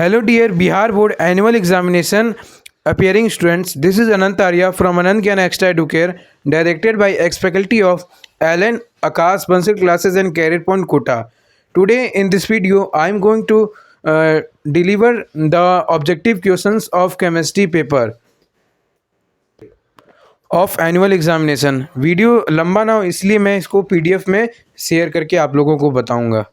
Hello, dear Bihar Board Annual Examination appearing students. This is Anant Arya from Anand Gyan Extra Educare, directed by ex-faculty of Alan Akash Bansal Classes and Career Point Kota. Today, in this video, I am going to deliver the objective questions of chemistry paper of annual examination. Video लंबा ना हो इसलिए मैं इसको PDF में share करके आप लोगों को बताऊंगा।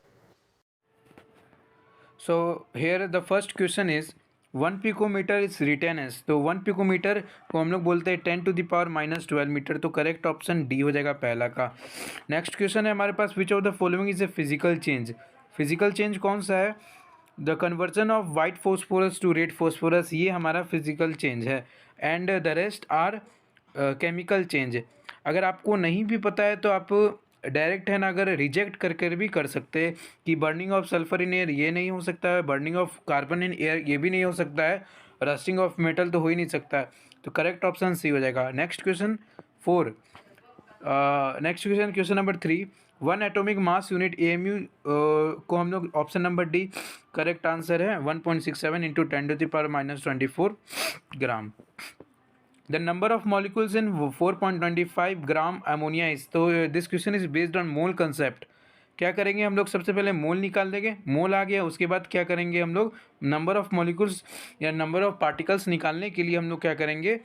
So here the first question is 1 picometre is written as, तो 1 पिकोमीटर को हम लोग बोलते हैं 10⁻⁻12 मीटर, तो करेक्ट ऑप्शन डी हो जाएगा पहला का। नेक्स्ट क्वेश्चन है हमारे पास, which of the following is a physical change. Physical change कौन सा है? The conversion of white phosphorus to red phosphorus, ये हमारा फिजिकल चेंज है। And the rest are chemical change. अगर आपको नहीं भी पता है तो आप डायरेक्ट है ना, अगर रिजेक्ट कर भी कर सकते हैं कि burning of sulphur in air ये नहीं हो सकता है, burning of carbon in air ये भी नहीं हो सकता है, रस्टिंग ऑफ मेटल तो हो ही नहीं सकता है, तो करेक्ट ऑप्शन सी हो जाएगा। Next question 4, next question number 3, 1 atomic mass unit AMU को हम लोग option number d correct answer है 1.67 into 10⁻⁻24 gram. The number of molecules in 4.25 gram ammonia is, तो this question is based on mole concept. क्या करेंगे हम लोग, सबसे पहले मोल निकाल देंगे, मोल आ गया, उसके बाद क्या करेंगे हम लोग, नंबर ऑफ मॉलिक्यूल्स या नंबर ऑफ पार्टिकल्स निकालने के लिए हम लोग क्या करेंगे,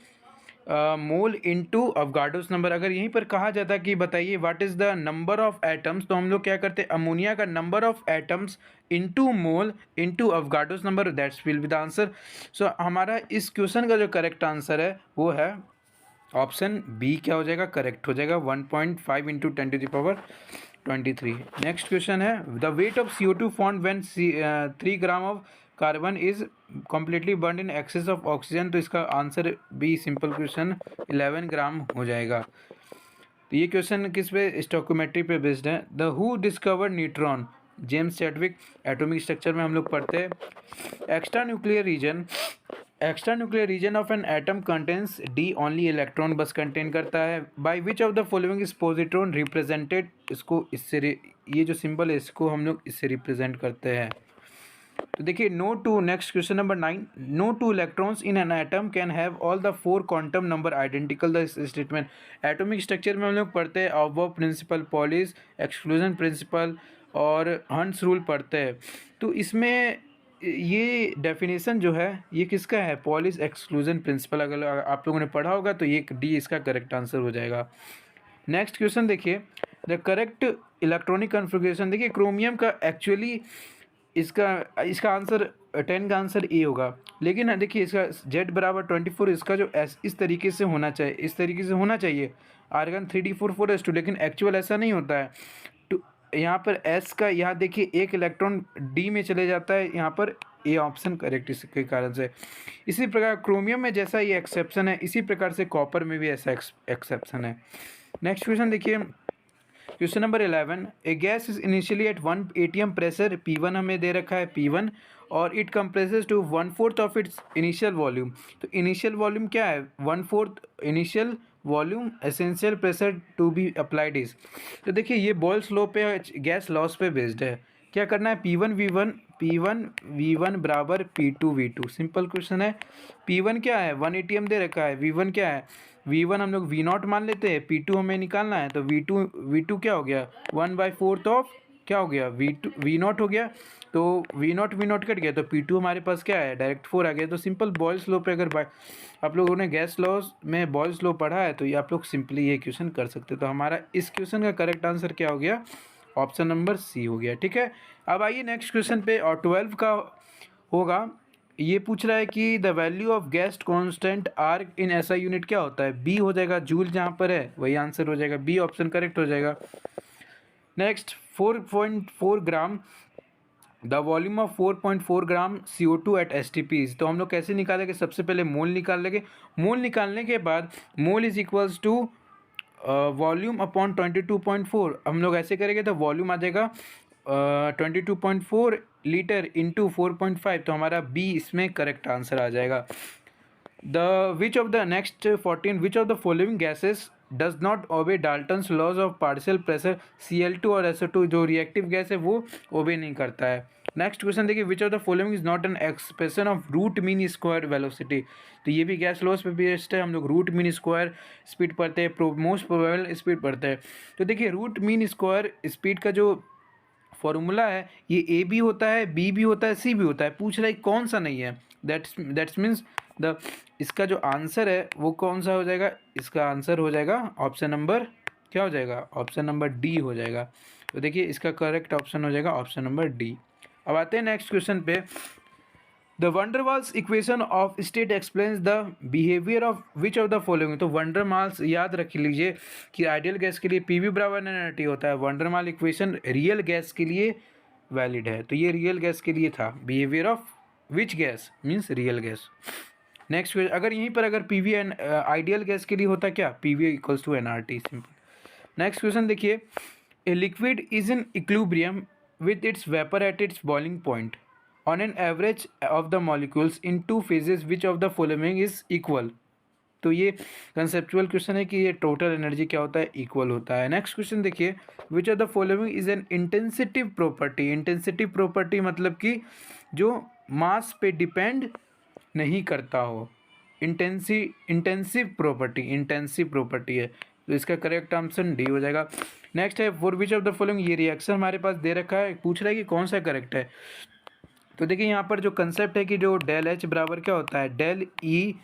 मोल इनटू अवगाड्रोस नंबर। अगर यहीं पर कहा जाता कि बताइए what is the number of atoms, तो हम लोग क्या करते हैं, अमोनिया का number of atoms into mole into Avogadro's number, that's will be the answer. So हमारा इस क्वेश्चन का जो करेक्ट आंसर है वो है ऑप्शन बी, क्या हो जाएगा, करेक्ट हो जाएगा 1.5 इंटू 10⁻23। नेक्स्ट क्वेश्चन है, the weight of CO2 formed when 3 gram of carbon is completely burn in excess of oxygen, तो इसका आंसर बी, सिंपल क्वेश्चन 11 ग्राम हो जाएगा। तो ये क्वेश्चन किस पे, स्टोइकोमेट्री पे बेस्ड है। The who discover neutron, James Chadwick. Atomic structure में हम लोग पढ़ते हैं extra nuclear region of an atom contains D only electron, बस कंटेन करता है। By which of the following is positron represented, इसको इससे ये जो सिंबल है इसको हम लोग इससे रिप्रेजेंट करते हैं। तो देखिए next question number 9, no two electrons in an atom can have all the 4 quantum number identical, the statement. Atomic structure में हम लोग पढ़ते हैं aufbau principle, Pauli's exclusion principle और हंट्स रूल पढ़ते हैं। तो इसमें ये डेफिनेशन जो है ये किसका है, पॉलिस एक्सक्लूजन प्रिंसिपल। अगर आप लोगों ने पढ़ा होगा तो ये डी इसका करेक्ट आंसर हो जाएगा। नेक्स्ट क्वेश्चन देखिए, द करेक्ट इलेक्ट्रॉनिक कन्फिगरेशन। देखिए क्रोमियम का एक्चुअली इसका आंसर 10 का आंसर ए होगा, लेकिन देखिए इसका Z = 24, इसका जो इस तरीके से होना चाहिए, इस तरीके से होना चाहिए आर्गन 3d4 4s2, लेकिन एक्चुअल ऐसा नहीं होता है। तो यहाँ पर S का, यहाँ देखिए एक इलेक्ट्रॉन D में चले जाता है, यहाँ पर ए ऑप्शन करेक्ट इसके कारण से। इसी प्रकार क्रोमियम में जैसा ये एक्सेप्शन है, इसी प्रकार से कॉपर में भी ऐसा एक्सेप्शन है। नेक्स्ट क्वेश्चन देखिए, question number 11, a gas is initially at 1 atm pressure, P1 हमें दे रखा है P1, और it compresses to 1/4 of its initial volume. तो इनिशियल वॉल्यूम क्या है, 1/4 initial volume essential pressure to be applied is. तो देखिए ये बॉयल्स लॉ पे, गैस लॉस पे बेस्ड है। क्या करना है, P1 V1 बराबर P2 V2, सिंपल क्वेश्चन है। P1 क्या है, 1 atm दे रखा है, V1 क्या है, V1 हम लोग V0 मान लेते हैं, P2 हमें निकालना है, तो V2 क्या हो गया, 1/4 ऑफ क्या हो गया, V0 हो गया, तो V0 कट गया, तो P2 हमारे पास क्या है, डायरेक्ट 4 आ गया। तो सिंपल बॉयल्स लॉ पे अगर आप लोगों ने गैस लॉस में बॉयल्स लॉ पढ़ा है तो ये आप लोग सिंपली ये क्वेश्चन कर सकते हैं। तो हमारा इस क्वेश्चन का करेक्ट आंसर क्या हो गया, ऑप्शन नंबर सी हो गया। ठीक है, अब आइए नेक्स्ट क्वेश्चन पे, और 12 का होगा, ये पूछ रहा है कि the value of gas constant R in SI unit क्या होता है, बी हो जाएगा, जूल जहाँ पर है वही आंसर हो जाएगा, बी ऑप्शन करेक्ट हो जाएगा। Next 4.4 gram, the volume of 4.4 gram CO2 at STP, तो हम लोग कैसे निकालेंगे, सबसे पहले मोल निकाल लेंगे। मोल निकालने के बाद mole is equals to volume upon 22.4, हम लोग ऐसे करेंगे तो वॉल्यूम आ जाएगा 22.4 लीटर इंटू 4.5, तो हमारा बी इसमें करेक्ट आंसर आ जाएगा। The which of the next 14, which of the following gases does not obey Dalton's laws of partial pressure, Cl2 और SO2, जो रिएक्टिव गैस है वो ओबे नहीं करता है। नेक्स्ट क्वेश्चन देखिए, which of the following is not an expression of root mean square velocity. तो ये भी गैस लॉस पे बेस्ड है, हम लोग रूट मीन स्क्वायर स्पीड पढ़ते हैं, मोस्ट प्रोबेबल स्पीड पढ़ते हैं। तो देखिए रूट मीन स्क्वायर स्पीड का जो फॉर्मूला है ये ए भी होता है, बी भी होता है, सी भी होता है, पूछ रहा है कौन सा नहीं है। दैट्स मीन्स द इसका जो आंसर है वो कौन सा हो जाएगा, इसका आंसर हो जाएगा ऑप्शन नंबर, क्या हो जाएगा, ऑप्शन नंबर डी हो जाएगा। तो देखिए इसका करेक्ट ऑप्शन हो जाएगा ऑप्शन नंबर डी। अब आते हैं नेक्स्ट क्वेश्चन पे। The van der Waals equation of state explains the behaviour of which of the following. तो वंडरवाल्स याद रख लीजिए कि आइडियल गैस के लिए पीवी बराबर एनआरटी होता है, वंडरवाल इक्वेशन रियल गैस के लिए वैलिड है। तो ये रियल गैस के लिए था, behaviour of which gas means real gas. Next question, अगर यहीं पर अगर पीवी एंड आइडियल गैस के लिए होता क्या, PV equals to NRT, simple. Next question देखिए, a liquid is in equilibrium with its vapor at its boiling point on an average of the molecules in two phases which of the following is equal। तो ये conceptual question है कि ये total energy क्या होता है, equal होता है। नेक्स्ट क्वेश्चन देखिए, which of the following is an intensive property. Intensive property मतलब कि जो मास पे डिपेंड नहीं करता हो, इंटेंसिव प्रॉपर्टी है। तो इसका करेक्ट ऑप्शन डी हो जाएगा। नेक्स्ट है, for which of the following, ये रिएक्शन हमारे पास दे रखा है, पूछ रहा है कि कौन सा करेक्ट है। तो देखिए यहाँ पर जो कंसेप्ट है कि जो डेल एच बराबर क्या होता है, del E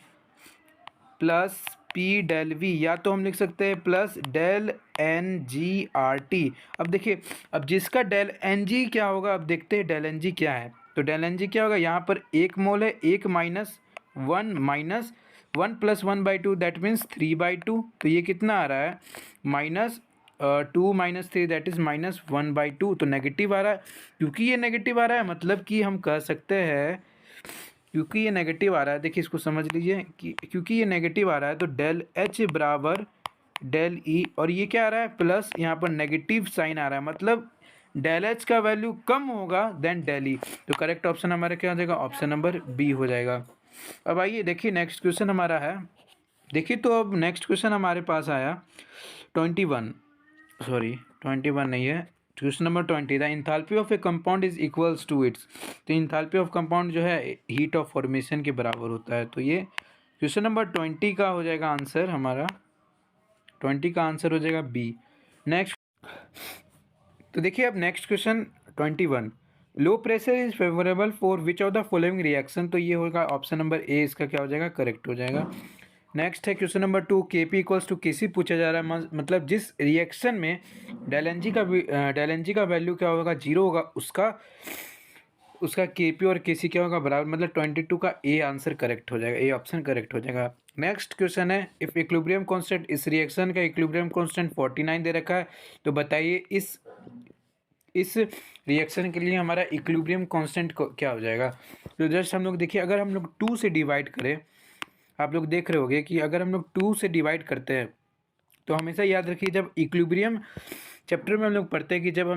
plus P del V, या तो हम लिख सकते हैं plus del n g R T. अब देखिए, अब जिसका डेल एन जी क्या होगा, अब देखते हैं डेल एन जी क्या है। तो डेल एन जी क्या होगा, यहाँ पर एक मोल है, एक minus one plus one by two that means 3/2। तो ये कितना आ रहा है, माइनस 2 - 3 दैट इज़ -1/2। तो नेगेटिव आ रहा है, क्योंकि ये नेगेटिव आ रहा है मतलब कि हम कह सकते हैं, क्योंकि ये नेगेटिव आ रहा है, देखिए इसको समझ लीजिए कि क्योंकि ये नेगेटिव आ रहा है तो डेल एच बराबर डेल ई, और ये क्या आ रहा है प्लस, यहाँ पर नेगेटिव साइन आ रहा है, मतलब डेल एच का वैल्यू कम होगा देन डेल ई। तो करेक्ट ऑप्शन हमारा क्या हो जाएगा, ऑप्शन नंबर बी हो जाएगा। अब आइए देखिए नेक्स्ट क्वेश्चन हमारा है, देखिए तो अब नेक्स्ट क्वेश्चन हमारे पास आया 21 नहीं है, question number 20। The enthalpy of a compound is equals to its. तो इंथैल्पी ऑफ कंपाउंड जो है हीट ऑफ फॉर्मेशन के बराबर होता है। तो ये क्वेश्चन नंबर 20 का हो जाएगा आंसर, हमारा 20 का आंसर हो जाएगा बी। नेक्स्ट, तो देखिए अब next question 21, low pressure is favourable for which of the following reaction. तो ये होगा ऑप्शन नंबर ए, इसका क्या हो जाएगा, करेक्ट हो जाएगा। नेक्स्ट है क्वेश्चन नंबर 2, के पी इक्वल्स टू के सी पूछा जा रहा है, मतलब जिस रिएक्शन में डेल एन जी का वैल्यू क्या होगा, 0 होगा, उसका के पी और के सी क्या होगा, बराबर, मतलब 22 का ए आंसर करेक्ट हो जाएगा, ए ऑप्शन करेक्ट हो जाएगा। नेक्स्ट क्वेश्चन है, इफ इक्विलिब्रियम कांस्टेंट, इस रिएक्शन का इक्विलिब्रियम कांस्टेंट 49 दे रखा है, तो बताइए इस रिएक्शन के लिए हमारा इक्विलिब्रियम कांस्टेंट क्या हो जाएगा। तो जस्ट हम लोग देखिए, अगर हम लोग 2 से डिवाइड करें, आप लोग देख रहे होंगे कि अगर हम लोग 2 से डिवाइड करते हैं तो हमेशा याद रखिए, जब इक्विलिब्रियम चैप्टर में हम लोग पढ़ते हैं कि जब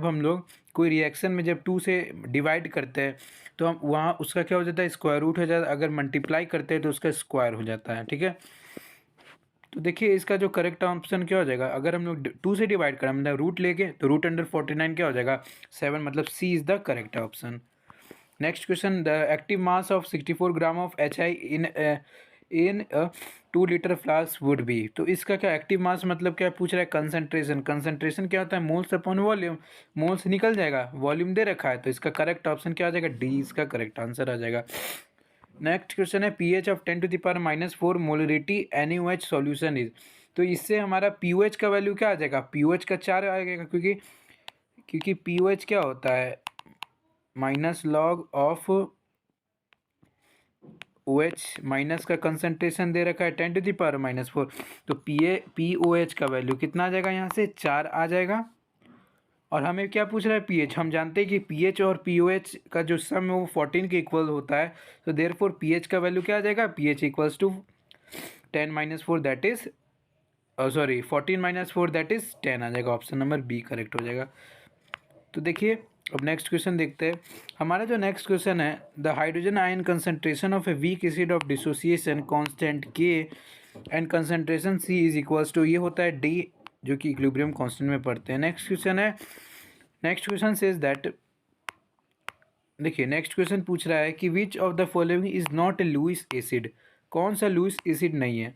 हम लोग कोई रिएक्शन में जब 2 से डिवाइड करते हैं तो हम वहाँ उसका क्या हो जाता है, स्क्वायर रूट हो जाता है, अगर मल्टीप्लाई करते हैं तो उसका स्क्वायर हो जाता है, ठीक है। तो देखिए इसका जो करेक्ट ऑप्शन क्या हो जाएगा, अगर हम लोग 2 से डिवाइड करें मतलब रूट लेके, तो रूट अंडर 49 क्या हो जाएगा, 7, मतलब c is the correct option. Next question, the active mass of 64 gram of HI in 2 litre flask would be. तो इसका क्या एक्टिव मास मतलब क्या पूछ रहा है, कंसंट्रेशन क्या होता है, मोल्स अपॉन वॉल्यूम, मोल्स निकल जाएगा, वॉल्यूम दे रखा है, तो इसका करेक्ट ऑप्शन क्या आ जाएगा, डी इसका करेक्ट आंसर आ जाएगा। नेक्स्ट क्वेश्चन है, pH of 10⁻⁴ molarity NaOH solution is. तो इससे हमारा pOH का वैल्यू क्या आ जाएगा, pOH का 4 आ जाएगा, क्योंकि pOH क्या होता है, minus log of OH, minus का कंसंट्रेशन दे रखा है 10⁻⁴, तो pOH का वैल्यू कितना आ जाएगा, यहाँ से 4 आ जाएगा। और हमें क्या पूछ रहा है, pH, हम जानते हैं कि pH और pOH का जो सम है वो 14 के इक्वल होता है, तो देयरफॉर pH का वैल्यू क्या आ जाएगा, pH equals to 10 - 4 that is 14 - 4 that is 10 आ जाएगा, ऑप्शन नंबर बी करेक्ट हो जाएगा। तो देखिए अब नेक्स्ट क्वेश्चन देखते हैं, हमारा जो नेक्स्ट क्वेश्चन है, the hydrogen ion concentration of a weak acid of dissociation constant k and concentration c is equals to, ये होता है डी, जो कि इक्विलिब्रियम कांस्टेंट में पढ़ते हैं। नेक्स्ट क्वेश्चन है, नेक्स्ट क्वेश्चन सेज दैट, देखिए नेक्स्ट क्वेश्चन पूछ रहा है कि which of the following is not a Lewis acid, कौन सा लुईस एसिड नहीं है,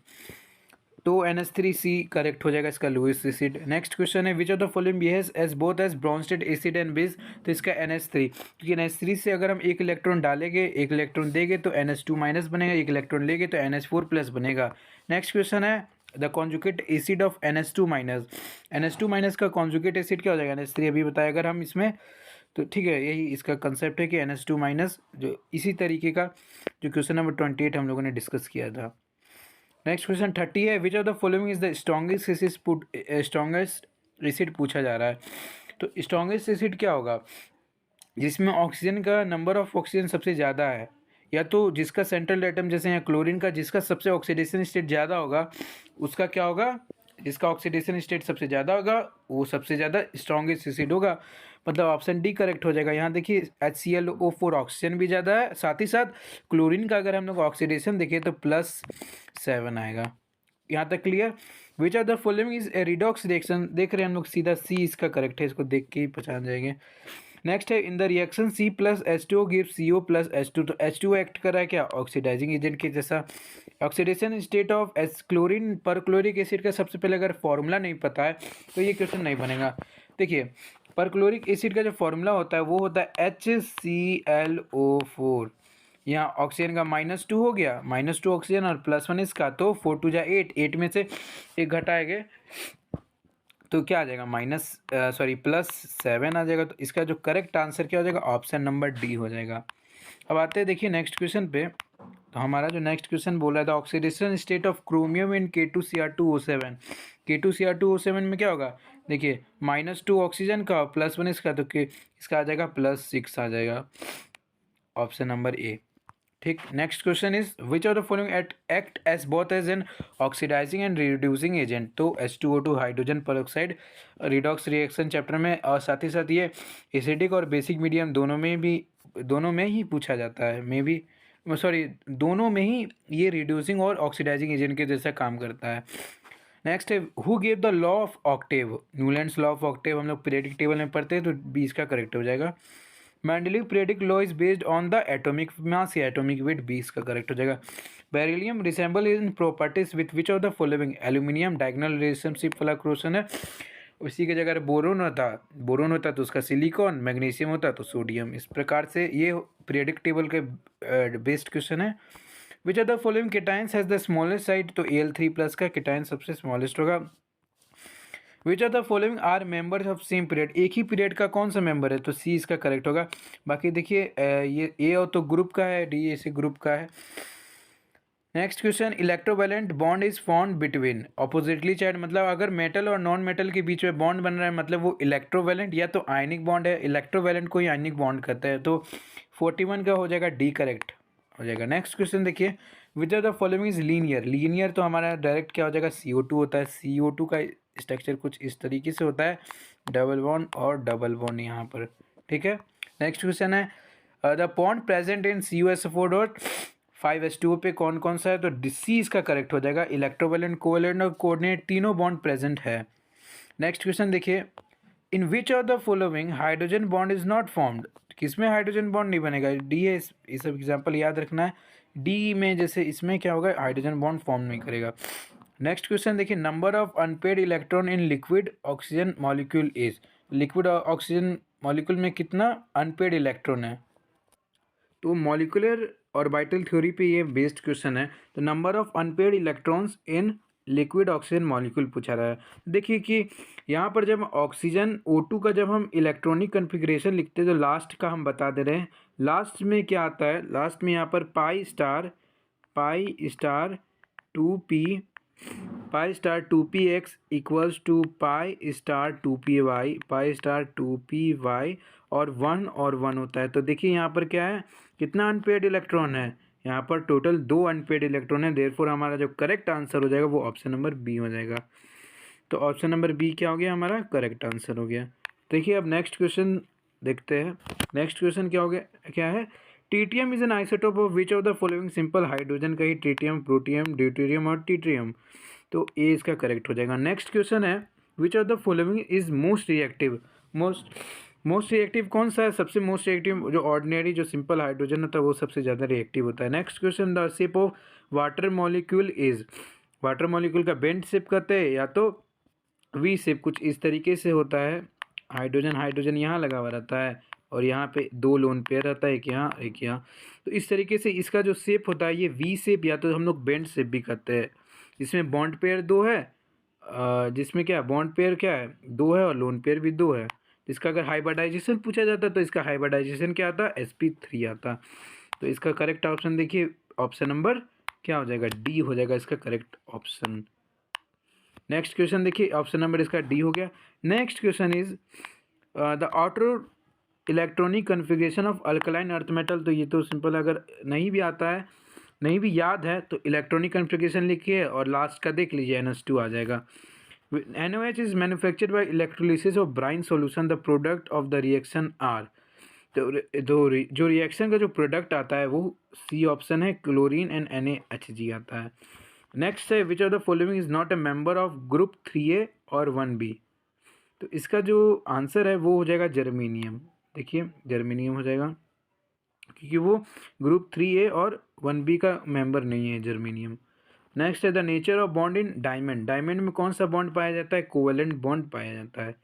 तो NH3C करेक्ट हो जाएगा इसका लुईस एसिड। नेक्स्ट क्वेश्चन है which of the following behaves as both as Bronsted acid and base, तो इसका NH3, क्योंकि NH3 से अगर हम एक इलेक्ट्रॉन डालेंगे एक इलेक्ट्रॉन देंगे तो NH2 माइनस बनेगा, एक इलेक्ट्रॉन लेंगे तो NH4 प्लस बनेगा। नेक्स्ट क्वेश्चन है the conjugate acid of NH2 minus, NH2 minus का कॉन्जुगेट एसिड क्या हो जाएगा, NH3 अभी बताया अगर हम इसमें, तो ठीक है यही इसका कंसेप्ट है कि NH2 माइनस, जो इसी तरीके का जो क्वेश्चन नंबर 28 हम लोगों ने डिस्कस किया था। नेक्स्ट क्वेश्चन 30 है which of the following is the strongest acid पूछा जा रहा है। तो स्ट्रॉन्गेस्ट एसिड क्या होगा, जिसमें ऑक्सीजन का नंबर ऑफ ऑक्सीजन सबसे ज़्यादा है, या तो जिसका सेंट्रल एटम जैसे यहाँ क्लोरीन का जिसका सबसे ऑक्सीडेशन स्टेट ज़्यादा होगा उसका क्या होगा, जिसका ऑक्सीडेशन स्टेट सबसे ज़्यादा होगा वो सबसे ज़्यादा स्ट्रॉन्गेस्ट एसिड होगा, मतलब ऑप्शन डी करेक्ट हो जाएगा। यहाँ देखिए HClO4 ऑक्सीजन भी ज़्यादा है, साथ ही साथ क्लोरीन का अगर हम लोग ऑक्सीडेशन देखें तो +7 आएगा। यहाँ तक clear. Which of the following is A redox reaction, देख रहे हैं हम लोग सीधा सी इसका करेक्ट है, इसको देख के ही पहचान जाएंगे। नेक्स्ट है in the reaction C plus H2O give CO plus H2, तो H2O एक्ट कर रहा है क्या ऑक्सीडाइजिंग एजेंट के जैसा। Oxidation state of H chlorine पर क्लोरिक एसिड का सबसे पहले अगर फॉर्मूला नहीं पता है तो ये क्वेश्चन नहीं बनेगा। देखिए पर क्लोरिक एसिड का जो फॉर्मूला होता है वो होता है HClO4, यहाँ ऑक्सीजन का -2 हो गया, -2 ऑक्सीजन और +1 इसका, तो 4 2 जा 8, 8 में से एक घटाएंगे तो क्या आ जाएगा +7 आ जाएगा। तो इसका जो करेक्ट आंसर क्या हो जाएगा, ऑप्शन नंबर डी हो जाएगा। अब आते हैं देखिए नेक्स्ट क्वेश्चन पे। तो हमारा जो नेक्स्ट क्वेश्चन बोला था oxidation state of chromium in K2Cr2O7, K2Cr2O7 में क्या होगा, देखिए -2 ऑक्सीजन का +1 इसका, तो इसका आ जाएगा +6 आ जाएगा, ऑप्शन नंबर ए। ठीक। Next question is which of the following act as both as an oxidising and reducing agent, तो H2O2 hydrogen peroxide redox reaction chapter में, और साथ ही साथ ये एसिडिक और बेसिक मीडियम दोनों में ही पूछा जाता है, दोनों में ही ये रिड्यूसिंग और ऑक्सीडाइजिंग एजेंट के जैसा काम करता है। नेक्स्ट है who gave the law of Octave, Newlands law of Octave हम लोग पीरियडिक टेबल में पढ़ते हैं, तो 20 का करेक्ट हो जाएगा। Mendeleev periodic law is based on the atomic mass या एटॉमिक वेट, 20 का करेक्ट हो जाएगा। Beryllium resemble in properties with which of the following, aluminium diagonal relationship वाला क्वेश्चन है। उसी की जगह बोरोन होता तो उसका सिलिकॉन, मैग्नीशियम होता तो सोडियम। इस प्रकार से ये पीरियडिक टेबल के बेस्ड क्वेश्चन है। Which of the following cations has the smallest size, तो Al3+ का केटाइन सबसे स्मॉलेस्ट होगा। Which of the following are members of same period, एक ही पीरियड का कौन सा मेंबर है, तो सी इसका करेक्ट होगा। बाकी देखिए ये ए और तो ग्रुप का है, डी ऐसे ग्रुप का है। Next question electrovalent bond is formed between oppositely charge, मतलब अगर मेटल और नॉन मेटल के बीच में बॉन्ड बन रहा है मतलब वो इलेक्ट्रोवैलेंट या तो आयनिक बॉन्ड है, इलेक्ट्रोवैलेंट को ही आयनिक बॉन्ड करता है, तो 41 का हो जाएगा डी करेक्ट हो जाएगा। नेक्स्ट क्वेश्चन देखिए which of the following is linear तो हमारा डायरेक्ट क्या हो जाएगा, CO2 होता है। CO2 का स्ट्रक्चर कुछ इस तरीके से होता है, डबल बॉन्ड और डबल बॉन्ड यहाँ पर, ठीक है। नेक्स्ट क्वेश्चन है the bond present in CuSO4.5H2O पे कौन कौन सा है, तो सी इसका करेक्ट हो जाएगा। इलेक्ट्रोवैलेंट, कोवैलेंट और कोऑर्डिनेट तीनों बॉन्ड प्रेजेंट है। नेक्स्ट क्वेश्चन देखिए in which of the following hydrogen bond is not formed, किसमें हाइड्रोजन बॉन्ड नहीं बनेगा, डी है, ये सब एग्जाम्पल याद रखना है। डी में जैसे इसमें क्या होगा, हाइड्रोजन बॉन्ड फॉर्म नहीं करेगा। नेक्स्ट क्वेश्चन देखिए number of unpaired electron in liquid oxygen molecule is, liquid oxygen molecule में कितना अनपेड इलेक्ट्रॉन है, तो मॉलिक्यूलर ऑर्बिटल थ्योरी पे ये बेस्ड क्वेश्चन है। तो number of unpaired electrons in liquid oxygen molecule पूछा रहा है। देखिए कि यहाँ पर जब ऑक्सीजन O2 का जब हम इलेक्ट्रॉनिक कन्फिग्रेशन लिखते हैं तो लास्ट का हम बता दे रहे हैं, लास्ट में क्या आता है, लास्ट में यहाँ पर pi star 2px equals to pi star 2py और 1 होता है। तो देखिए यहाँ पर क्या है, कितना अनपेड इलेक्ट्रॉन है, यहाँ पर टोटल 2 अनपेड इलेक्ट्रॉन है। देयरफॉर हमारा जो करेक्ट आंसर हो जाएगा वो ऑप्शन नंबर बी हो जाएगा। तो ऑप्शन नंबर बी क्या हो गया, हमारा करेक्ट आंसर हो गया। देखिए अब नेक्स्ट क्वेश्चन देखते हैं। नेक्स्ट क्वेश्चन क्या हो गया, क्या है, tritium is an isotope of which of the following, simple hydrogen का ही ट्रीटियम, प्रोटियम, ड्यूटेरियम और ट्रीटियम, तो ए इसका करेक्ट हो जाएगा। नेक्स्ट क्वेश्चन है which of the following is most most reactive कौन सा है? सबसे मोस्ट रिएक्टिव जो ऑर्डिनरी जो सिंपल हाइड्रोजन होता है वो सबसे ज़्यादा रिएक्टिव होता है। Next question, the shape of water molecule is, water molecule का बेंड शेप कहते हैं या तो वी शेप, कुछ इस तरीके से होता है। हाइड्रोजन हाइड्रोजन यहाँ लगा हुआ रहता है और यहाँ पे दो लोन पेयर रहता है, एक यहाँ एक यहाँ। तो इस तरीके से इसका जो शेप होता है ये वी शेप या तो हम लोग बेंड शेप भी कहते हैं। इसमें बॉन्ड पेयर दो है, जिसमें क्या बॉन्ड पेयर क्या है, दो है, और लोन पेयर भी दो है। इसका अगर हाइब्रिडाइजेशन पूछा जाता तो इसका हाइब्रिडाइजेशन क्या आता? sp3 आता। तो इसका करेक्ट ऑप्शन देखिए ऑप्शन नंबर क्या हो जाएगा? डी हो जाएगा इसका करेक्ट ऑप्शन। नेक्स्ट क्वेश्चन देखिए, ऑप्शन नंबर इसका डी हो गया। Next question is the auto electronic configuration of alkaline earth metal. तो ये तो सिंपल, अगर नहीं भी आता है, नहीं भी याद है तो इलेक्ट्रॉनिक कन्फिग्रेशन लिखिए और लास्ट का देख लीजिए NH2 आ जाएगा। NOH is manufactured by electrolysis of brine solution, the product of the reaction are. तो जो रिएक्शन का जो प्रोडक्ट आता है वो सी ऑप्शन है, क्लोरीन एंड NaHG आता है। नेक्स्ट है, which of the following is not a member of group 3A और 1B। तो इसका जो आंसर है वो हो जाएगा जर्मेनियम। देखिए जर्मेनियम हो जाएगा क्योंकि वो ग्रुप 3A और 1B का मेंबर नहीं है जर्मेनियम। नेक्स्ट है, the nature of bond in diamond. Diamond में कौन सा बॉन्ड पाया जाता है? कोवेलेंट बॉन्ड पाया जाता है।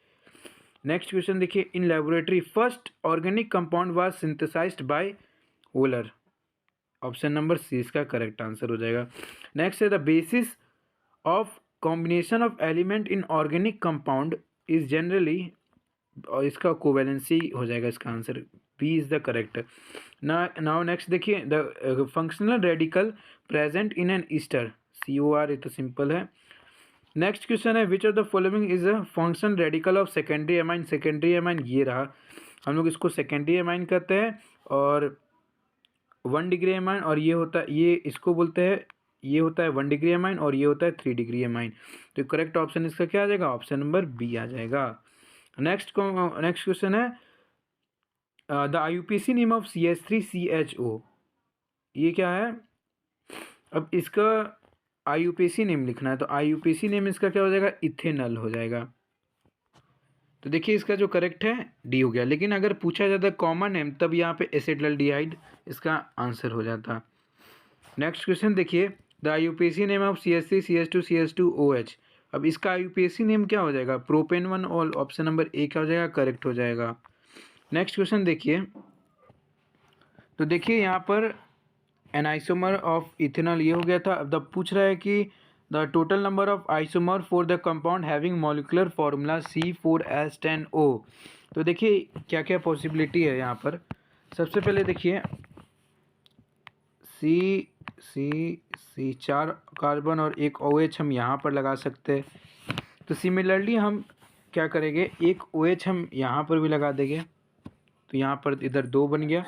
नेक्स्ट क्वेश्चन देखिए, in laboratory first organic compound was synthesized by Wohler. Option number c इसका करेक्ट आंसर हो जाएगा। नेक्स्ट है, the basis of combination of element in organic compound is generally, और इसका कोवेलेंसी हो जाएगा इसका answer, b is the correct. Now next देखिए, the functional radical present in an ester, COR, ये तो सिंपल है। नेक्स्ट क्वेश्चन है, which of the following is a function radical of secondary amine. Secondary amine ये रहा, हम लोग इसको सेकेंडरी एमाइन कहते हैं, और 1 डिग्री एमाइन, और ये होता है, ये इसको बोलते हैं, ये होता है 1 डिग्री एमाइन और ये होता है 3 डिग्री एमाइन। तो करेक्ट ऑप्शन इसका क्या आ जाएगा? ऑप्शन नंबर बी आ जाएगा। नेक्स्ट क्वेश्चन है, the IUPAC name of CH3CHO, ये क्या है? अब इसका IUPAC नेम लिखना है, तो IUPAC नेम इसका क्या हो जाएगा? इथेनॉल हो जाएगा। तो देखिए इसका जो करेक्ट है डी हो गया, लेकिन अगर पूछा जाता कॉमन नेम तब यहाँ पे एसिटाल्डिहाइड इसका आंसर हो जाता। नेक्स्ट क्वेश्चन देखिए, the IUPAC name of CH3CH2CH2OH। अब इसका IUPAC नेम क्या हो जाएगा? प्रोपेन 1, और ऑप्शन नंबर ए क्या हो जाएगा? करेक्ट हो जाएगा। नेक्स्ट क्वेश्चन देखिए, तो देखिए यहाँ पर एन आइसोमर ऑफ इथेनॉल ये हो गया था। अब पूछ रहा है कि the total number of isomer for the compound having molecular formula C4H10O। तो देखिए क्या क्या पॉसिबिलिटी है यहाँ पर। सबसे पहले देखिए C 4 कार्बन और एक OH हम यहाँ पर लगा सकते हैं। तो सिमिलरली हम क्या करेंगे, एक OH हम यहाँ पर भी लगा देंगे, तो यहाँ पर इधर 2 बन गया।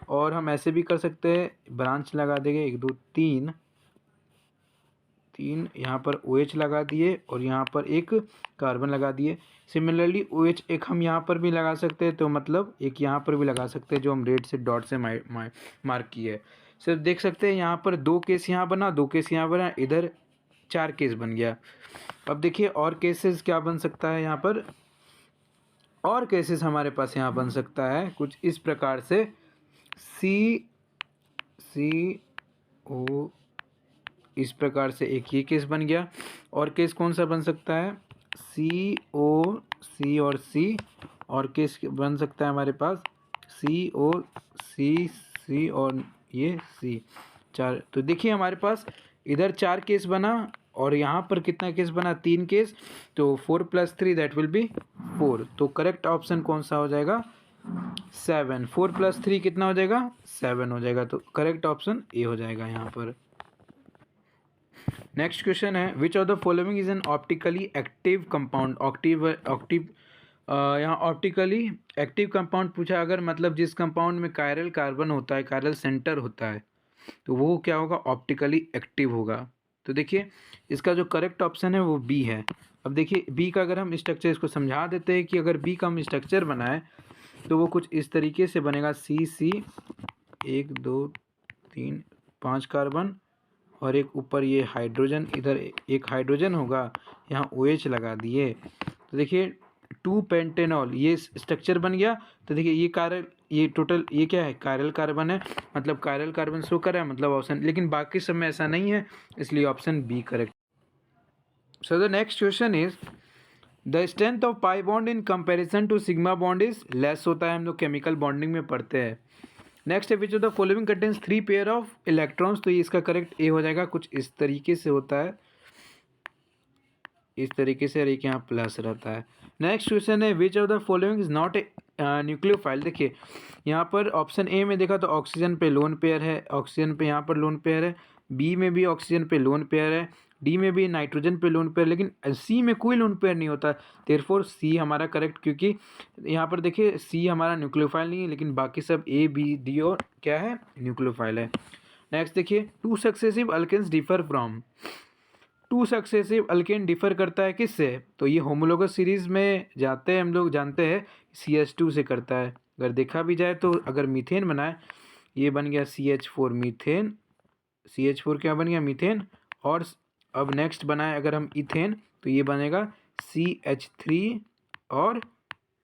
और हम ऐसे भी कर सकते हैं, ब्रांच लगा देंगे, 1 2 3 यहाँ पर OH लगा दिए और यहाँ पर एक कार्बन लगा दिए। सिमिलरली OH एक हम यहाँ पर भी लगा सकते हैं, तो मतलब एक यहाँ पर भी लगा सकते हैं जो हम रेड से डॉट से मार्क किए है। सिर्फ देख सकते हैं यहाँ पर 2 केस यहाँ बना, 2 केस यहाँ बना, इधर 4 केस बन गया। अब देखिए और केसेस क्या बन सकता है यहाँ पर, और केसेस हमारे पास यहाँ बन सकता है कुछ इस प्रकार से, CCO, इस प्रकार से एक ये केस बन गया। और केस कौन सा बन सकता है? CO, C और C। और केस बन सकता है हमारे पास CO, C और ये C, 4। तो देखिए हमारे पास इधर 4 केस बना और यहाँ पर कितना केस बना? 3 केस। तो 4 + 3 दैट विल बी 4। तो करेक्ट ऑप्शन कौन सा हो जाएगा? 7। 4 + 3 कितना हो जाएगा? 7 हो जाएगा। तो करेक्ट ऑप्शन ए हो जाएगा यहाँ पर। नेक्स्ट क्वेश्चन है, which of the following is N optically active compound. यहाँ ऑप्टिकली एक्टिव कंपाउंड पूछा, अगर मतलब जिस कंपाउंड में कायरल कार्बन होता है, कायरल सेंटर होता है, तो वो क्या होगा? ऑप्टिकली एक्टिव होगा। तो देखिए इसका जो करेक्ट ऑप्शन है वो बी है। अब देखिए बी का अगर हम स्ट्रक्चर इसको समझा देते हैं कि अगर बी का हम स्ट्रक्चर बनाए तो वो कुछ इस तरीके से बनेगा, C 1 2 3 5 कार्बन और एक ऊपर ये हाइड्रोजन, इधर एक हाइड्रोजन होगा, यहाँ OH लगा दिए। तो देखिए 2 पेंटेनॉल, ये स्ट्रक्चर बन गया। तो देखिए ये कायरल, ये टोटल ये क्या है, कायरल कार्बन है, मतलब कायरल कार्बन शो कर रहा है, मतलब ऑप्शन, लेकिन बाकी सब में ऐसा नहीं है, इसलिए option B correct. So the next question is the strength of pi bond in comparison to sigma bond is less होता है, हम लोग केमिकल बॉन्डिंग में पढ़ते हैं। नेक्स्ट है which of the following contains 3 pair of electrons, तो ये इसका करेक्ट ए हो जाएगा, कुछ इस तरीके से होता है, इस तरीके से, एक यहाँ प्लस रहता है। नेक्स्ट क्वेश्चन है which of the following is not a nucleophile. देखिए यहाँ पर ऑप्शन ए में देखा तो ऑक्सीजन पे लोन पेयर है, ऑक्सीजन पे यहाँ पर लोन पेयर है, बी में भी ऑक्सीजन पे लोन पेयर है, डी में भी नाइट्रोजन पे लोन पेयर, लेकिन सी में कोई लोन पेयर नहीं होता। देयरफॉर सी हमारा करेक्ट, क्योंकि यहाँ पर देखिए सी हमारा न्यूक्लियोफाइल नहीं है, लेकिन बाकी सब ए बी डी और क्या है, न्यूक्लियोफाइल है। नेक्स्ट देखिए two successive alkenes differ from, two successive alkane differ करता है किससे, तो ये होमोलोगस सीरीज में जाते हैं, हम लोग जानते हैं CH2 से करता है। अगर देखा भी जाए तो अगर मीथेन बनाए, ये बन गया CH4 मीथेन, CH4 क्या बन गया, मीथेन। और अब नेक्स्ट बनाए अगर हम इथेन, तो ये बनेगा CH3 और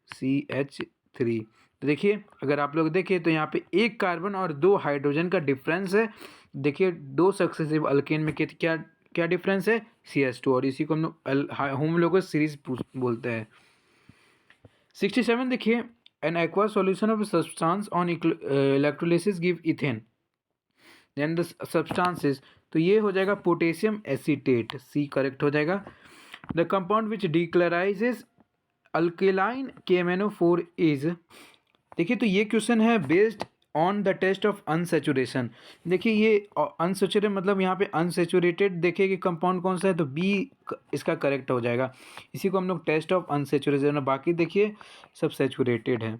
CH3। तो देखिए अगर आप लोग देखें तो यहाँ पे एक कार्बन और 2 हाइड्रोजन का डिफरेंस है। देखिए 2 सक्सेसिव अल्केन में क्या क्या डिफरेंस है, CH2, और इसी को हम लोग होमोलोगस सीरीज बोलते हैं। 67 देखिए an aqua solution of substance on electrolysis give ethane, then the substances, तो ये हो जाएगा पोटेशियम एसीटेट, सी करेक्ट हो जाएगा। The compound which decolourises alkaline KMnO4 is, देखिए तो ये क्वेश्चन है based on the test of unsaturation. देखिए ये अनसेचुरेटेड मतलब यहाँ पे अनसेचुरेटेड देखिए कि कंपाउंड कौन सा है, तो बी इसका करेक्ट हो जाएगा। इसी को हम लोग टेस्ट ऑफ अनसेचुरेशन, बाकी देखिए सब सेचुरेटेड है।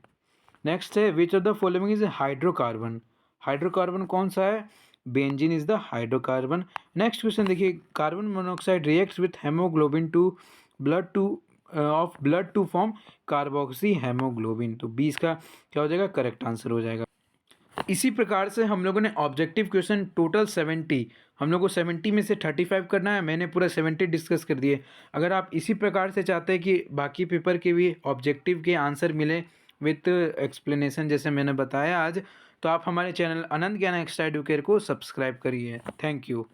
नेक्स्ट है which of the following is hydrocarbon, hydrocarbon कौन सा है, benzene is the hydrocarbon. Next question देखिए carbon monoxide reacts with haemoglobin to blood to of blood to form carboxy haemoglobin, तो बी इसका क्या हो जाएगा, करेक्ट आंसर हो जाएगा। इसी प्रकार से हम लोगों ने ऑब्जेक्टिव क्वेश्चन टोटल 70, हम लोग को 70 में से 35 करना है, मैंने पूरा 70 डिस्कस कर दिए। अगर आप इसी प्रकार से चाहते हैं कि बाकी पेपर के भी ऑब्जेक्टिव के आंसर मिले विथ एक्सप्लेनेशन जैसे मैंने बताया आज, तो आप हमारे चैनल आनंद ज्ञान एक्स्ट्रा एडुकेयर को सब्सक्राइब करिए। Thank you.